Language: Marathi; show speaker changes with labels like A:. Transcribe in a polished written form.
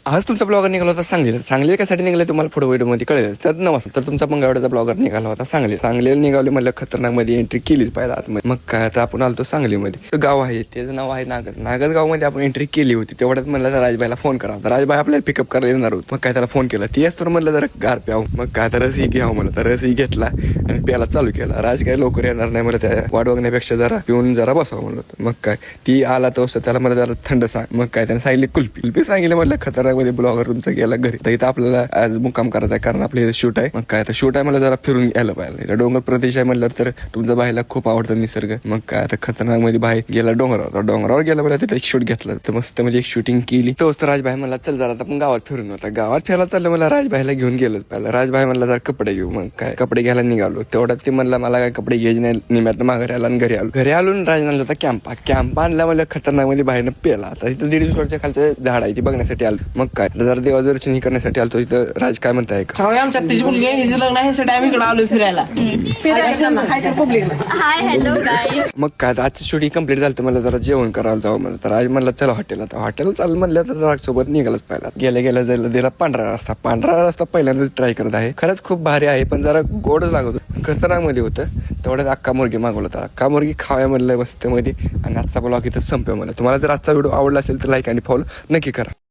A: आज तुमचा ब्लॉगर निघाला होता सांगलीला. सांगली कशासाठी निघाले तुम्हाला पुढे व्हिडिओमध्ये कळेल. तर नमस्कार, तर तुमचा मंगळवारचा ब्लॉगर निघाला होता सांगलीला निघाले म्हणलं खतरनाक मध्ये एंट्री केलीच पाहिजे आतमध्ये. मग काय आता आपण आलतो सांगलीमध्ये. गाव आहे त्याचं नाव आहे नागज गावमध्ये आपण एंट्री केली होती. तेवढ्यात म्हणलं तर राजबाईला फोन करा. राजबाई आपल्याला पिकअप करायला येणार होत. मग काय त्याला फोन केला. ती असतो म्हणलं जरा गार प्याव. मग काय तर रसही घ्यावं म्हणलं तर रसही घेतला आणि प्यायला चालू केला. राज काय लवकर येणार नाही म्हणलं, त्या वाट बघण्यापेक्षा जरा पिऊन जरा बसावं म्हणलं. मग काय ती आला तो त्याला मला जरा थंड सांग. मग काय त्याने सांगितले कुल्फी सांगितलं. म्हणलं खतरनाक मध्ये ब्लॉगर तुमचा गेला घरी. तर इथं आपल्याला आज मुक्काम करायचा आहे कारण आपले शूट आहे. मग काय तर शूट आहे मला जरा फिरून घ्यायला पाहिजे. डोंगर प्रदेश आहे म्हणलं तर तुमचा बाईला खूप आवडतं निसर्ग. मग काय आता खतरनाक मध्ये बाहेर गेला डोंगरावर गेला मला तिथे एक शूट घेतलं. तर मस्त म्हणजे एक शूटिंग केली. तोच तर राजबाई मला चल जरा आपण गावात फिरून होता. गावात फिरायला चाललं मला राजबाईला घेऊन गेलोच पहिला. राजबाई म्हणला जरा कपडे घेऊ. मग काय कपडे घ्यायला निघालो. तेवढ्यात ते म्हणला मला काय कपडे घ्यायचे नाही. निम्यात माघारी आला आणि घरी आलो राज आणला होता कॅम्प आणला. मला खतरनाक मध्ये बाहेरनं पेला. आता इथं 150 वर्षाच्या खालचं झाड आहे ती बघण्यासाठी आलो. मग काय जरा देवादर्शन करण्यासाठी आलतो. इथं राज काय म्हणताय
B: आमच्या तिची मुलगी हिचं लग्न आहे साठी आम्ही इकडे आलो फिरायला.
C: Hi hello guys.
A: मग काय आजची शूटिंग कंप्लीट झालं. मला जरा जेवण करायला जावं म्हणलं. तर आज म्हणलं चला हॉटेल चाल म्हणलं तर राज सोबत निघालच पाहिला. गेल्या जायला दिला पांढरा रस्ता पहिल्यांदा ट्राय करत आहे. खरंच खूप भारी आहे पण जरा गोडच लागत होतं. खतरनाक मध्ये होतं. तेवढ्यात अख्खा मुर्गी मागवला होता. अख्खा मुर्गी खाव्या म्हणलं मस्त मध्ये. आणि आजचा ब्लॉग इथं संपव म्हणलं. तुम्हाला जर आजचा व्हिडिओ आवडला असेल तर लाईक आणि फॉलो नक्की करा.